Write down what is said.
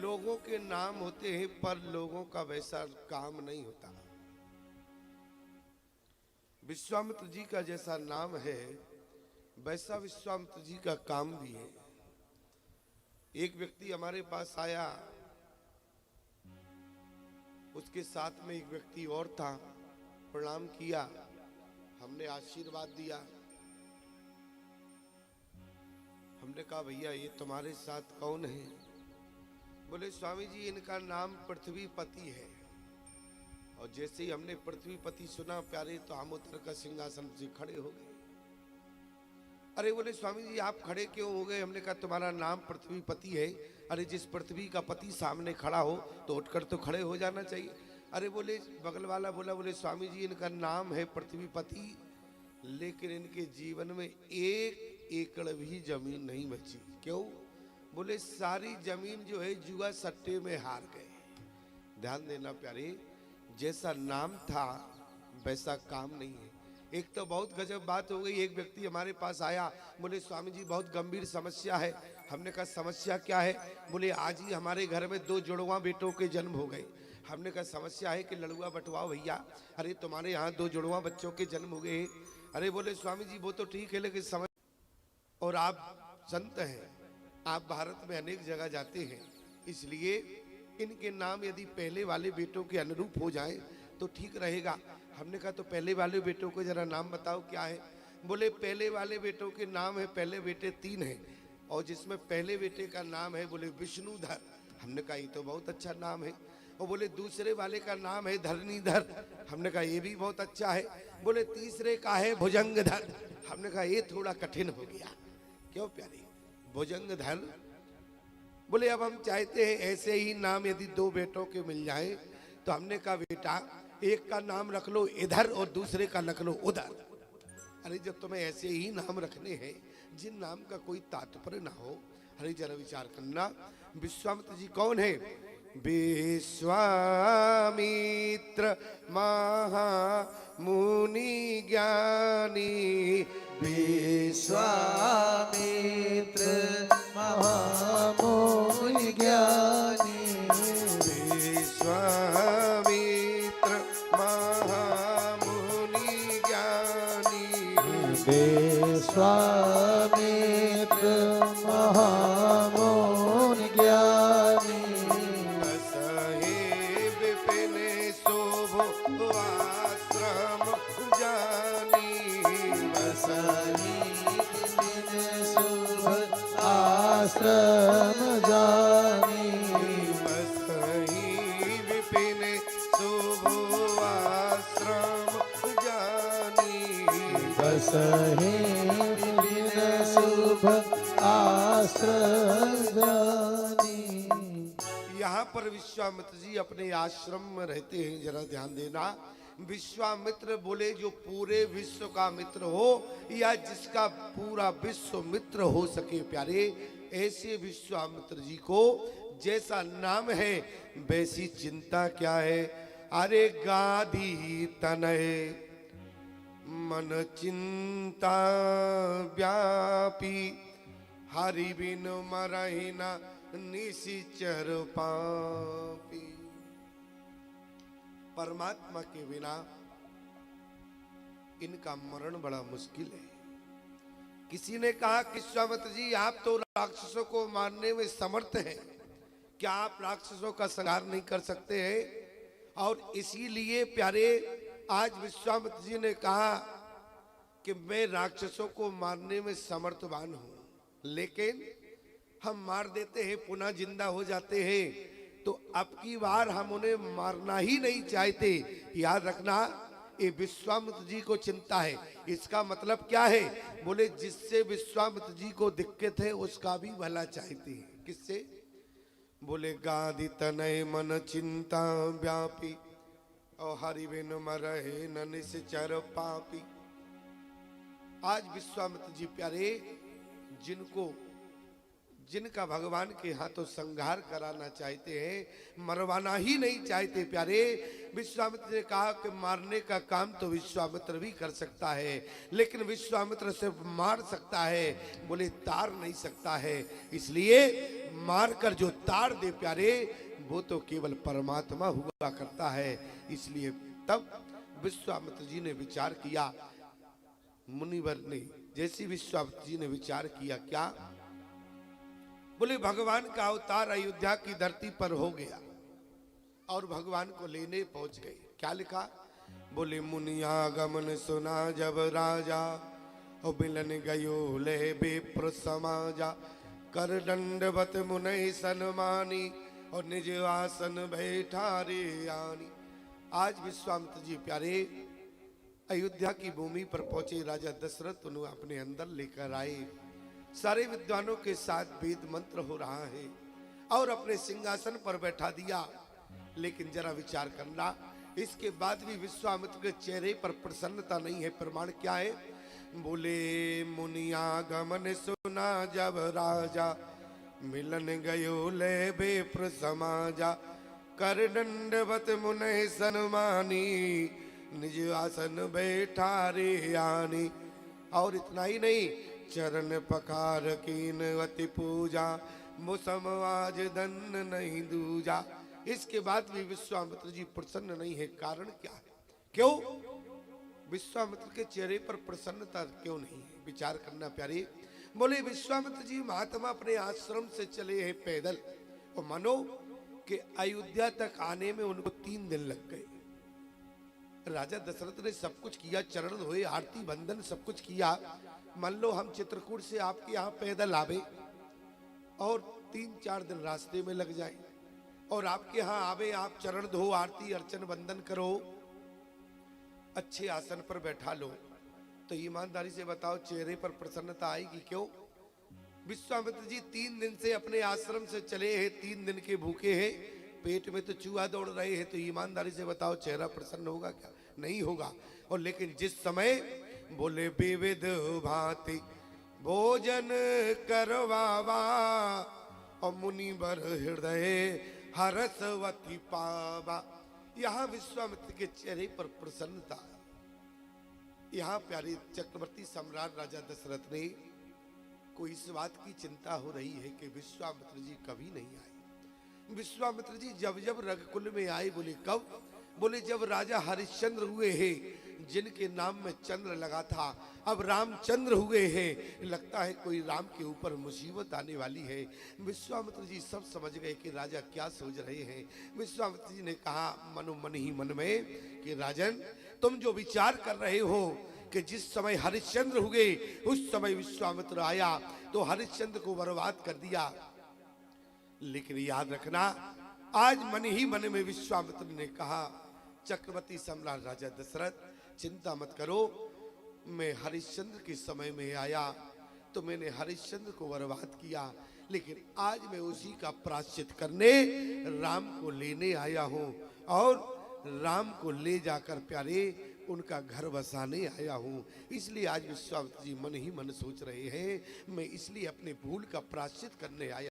लोगों के नाम होते हैं पर लोगों का वैसा काम नहीं होता। विश्वामित्र जी का जैसा नाम है वैसा विश्वामित्र जी का काम भी है। एक व्यक्ति हमारे पास आया, उसके साथ में एक व्यक्ति और था। प्रणाम किया, हमने आशीर्वाद दिया। हमने कहा भैया ये तुम्हारे साथ कौन है? बोले स्वामी जी इनका नाम पृथ्वीपति है। और जैसे ही हमने पृथ्वीपति सुना प्यारे तो हम उतर कर सिंहासन से खड़े हो गए। अरे बोले स्वामी जी आप खड़े क्यों हो गए? हमने कहा तुम्हारा नाम पृथ्वीपति है। अरे जिस पृथ्वी का पति सामने खड़ा हो तो उठकर तो खड़े हो जाना चाहिए। अरे बोले बगल वाला बोला बोले स्वामी जी इनका नाम है पृथ्वीपति, लेकिन इनके जीवन में 1 एकड़ भी जमीन नहीं बची। क्यों? बोले सारी जमीन जो है जुआ सट्टे में हार गए। ध्यान देना प्यारे, जैसा नाम था वैसा काम नहीं है। एक तो बहुत गजब बात हो गई। एक व्यक्ति हमारे पास आया, बोले स्वामी जी बहुत गंभीर समस्या है। हमने कहा समस्या क्या है? बोले आज ही हमारे घर में 2 जुड़वा बेटों के जन्म हो गए। हमने कहा समस्या है कि लड़ुआ बटवाओ भैया। अरे तुम्हारे यहाँ 2 जुड़वा बच्चों के जन्म हो गए। अरे बोले स्वामी जी वो तो ठीक है लेकिन समझ, और आप संत हैं, आप भारत में अनेक जगह जाते हैं, इसलिए इनके नाम यदि पहले वाले बेटों के अनुरूप हो जाएं तो ठीक रहेगा। हमने कहा तो पहले वाले बेटों को जरा नाम बताओ क्या है? बोले पहले वाले बेटों के नाम है, पहले बेटे 3 हैं और जिसमें पहले बेटे का नाम है बोले विष्णुधर। हमने कहा ये तो बहुत अच्छा नाम है। और बोले दूसरे वाले का नाम है धरणीधर। हमने कहा ये भी बहुत अच्छा है। बोले तीसरे का है भुजंगधर। हमने कहा ये थोड़ा कठिन हो गया। क्यों प्यारे? भुजंगधर। बोले अब हम चाहते हैं ऐसे ही नाम यदि 2 बेटों के मिल जाए। तो हमने कहा बेटा एक का नाम रख लो इधर और दूसरे का रख लो उधर। अरे जब तुम्हें ऐसे ही नाम रखने हैं जिन नाम का कोई तात्पर्य ना हो, अरे जरा विचार करना। विश्वामित्र जी कौन है? विश्वामित्र महामुनि ज्ञानी, विश्वामित्र महामुनि ज्ञानी, विश्वामित्र महामुनि ज्ञानी, विश्वामित्र महामुनि ज्ञानी, बसहि विपिन शोभो आश्रम जानी, बसहि विपिन शुभ आश्रम जानी, बसहि विपिन शोभो आश्रम जानी, बसहि विपिन शुभ आश्रम जानी। यहाँ पर विश्वामित्र जी अपने आश्रम में रहते हैं। जरा ध्यान देना, विश्वामित्र बोले जो पूरे विश्व का मित्र हो या जिसका पूरा विश्व मित्र हो सके प्यारे, ऐसे विश्वामित्र जी को जैसा नाम है वैसी चिंता क्या है। अरे गाधी तनय मन चिंता व्यापी, हरि बिन मरहि न निशिचर पापी। परमात्मा के बिना इनका मरण बड़ा मुश्किल है। किसी ने कहा कि विश्वामित्र जी आप तो राक्षसों को मारने में समर्थ हैं, क्या आप राक्षसों का संहार नहीं कर सकते हैं? और इसीलिए प्यारे आज विश्वामित्र जी ने कहा कि मैं राक्षसों को मारने में समर्थवान हूं, लेकिन हम मार देते हैं पुनः जिंदा हो जाते हैं, तो अब की बार हम उन्हें मारना ही नहीं चाहते। याद रखना ये विश्वामित्र जी को चिंता है। इसका मतलब क्या है? बोले जिससे विश्वामित्र जी को दिक्कत है उसका भी भला चाहते हैं। किससे? बोले गाधी तनय मन चिंता व्यापी, और हरि बिन मरहि न निश्चर पापी। आज विश्वामित्र जी प्यारे जिनको जिनका भगवान के हाथों संहार कराना चाहते हैं, मरवाना ही नहीं चाहते प्यारे। विश्वामित्र ने कहा कि मारने का काम तो विश्वामित्र भी कर सकता है, लेकिन विश्वामित्र सिर्फ मार सकता है, बोले तार नहीं सकता है। इसलिए मारकर जो तार दे प्यारे, वो तो केवल परमात्मा हुआ करता है। इसलिए तब विश्वामित्र जी ने विचार किया, मुनिवर ने जैसे विश्वामित्र जी ने विचार किया, क्या बोले भगवान का अवतार अयोध्या की धरती पर हो गया और भगवान को लेने पहुंच गए। क्या लिखा? बोले मुनिया गमन सुना जब राजा, और मिलन गयो ले विप्र समाजा, कर दंडवत मुनि सन्मानी, और निज आसन बैठा रे आनी। आज विश्वामित्र जी प्यारे अयोध्या की भूमि पर पहुंचे। राजा दशरथ उन्हें अपने अंदर लेकर आए। सारे विद्वानों के साथ वेद मंत्र हो रहा है और अपने सिंहासन पर बैठा दिया। लेकिन जरा विचार करना, इसके बाद भी विश्वामित्र के चेहरे पर प्रसन्नता नहीं है। प्रमाण क्या है? बोले मुनिया गमन सुना जब राजा, मिलन गयो ले विप्र समाजा, कर दंडवत मुनि सन्मानी, निज आसन बैठा रे आनी। और इतना ही नहीं, चरण पकार कीन अति पूजा, मुसम आज दंड नहीं दूजा। इसके बाद भी विश्वामित्र जी प्रसन्न नहीं है। कारण क्या है? क्यों विश्वामित्र के चेहरे पर प्रसन्नता क्यों नहीं है? विचार करना प्यारे। बोले विश्वामित्र जी महात्मा अपने आश्रम से चले हैं पैदल, और मानो कि अयोध्या तक आने में उनको 3 दिन लग गए। राजा दशरथ ने सब कुछ किया, चरण धोए, आरती बंदन सब कुछ किया। मान लो हम चित्रकूट से आपके यहाँ पैदल आवे और 3-4 दिन रास्ते में लग जाए, और आपके यहाँ आवे, आप चरण धो, आरती अर्चन बंदन करो, अच्छे आसन पर बैठा लो, तो ईमानदारी से बताओ चेहरे पर प्रसन्नता आएगी? क्यों? विश्वामित्र जी 3 दिन से अपने आश्रम से चले हैं, 3 दिन के भूखे हैं, पेट में तो चूहा दौड़ रहे हैं, तो ईमानदारी से बताओ चेहरा प्रसन्न होगा क्या? नहीं होगा। और लेकिन जिस समय बोले विविध भांति भोजन करवावा, और मुनिवर हृदय हरसवती पावा, यहाँ विश्वामित्र के चेहरे पर प्रसन्नता। यहाँ प्यारे चक्रवर्ती सम्राट राजा दशरथ ने को इस बात की चिंता हो रही है कि विश्वामित्र जी कभी नहीं आए। विश्वामित्र जी जब जब रघुकुल में आए, बोले कब? बोले जब राजा हरिश्चंद्र हुए हैं, जिनके नाम में चंद्र लगा था, अब रामचंद्र हुए हैं, लगता है कोई राम के ऊपर मुसीबत आने वाली है। विश्वामित्र जी सब समझ गए कि राजा क्या सोच रहे हैं। विश्वामित्र जी ने कहा मनो मन ही मन में कि राजन, तुम जो विचार कर रहे हो कि जिस समय हरिश्चंद्र हुए उस समय विश्वामित्र आया तो हरिश्चंद्र को बर्बाद कर दिया, लेकिन याद रखना आज मन ही मन में विश्वामित्र ने कहा, चक्रवर्ती सम्राट राजा दशरथ चिंता मत करो, मैं हरिश्चंद्र के समय में आया तो मैंने हरिश्चंद्र को बर्बाद किया, लेकिन आज मैं उसी का प्रायश्चित करने राम को लेने आया हूँ, और राम को ले जाकर प्यारे उनका घर बसाने आया हूँ। इसलिए आज विश्वामित्र जी मन ही मन सोच रहे हैं, मैं इसलिए अपने भूल का प्रायश्चित करने आया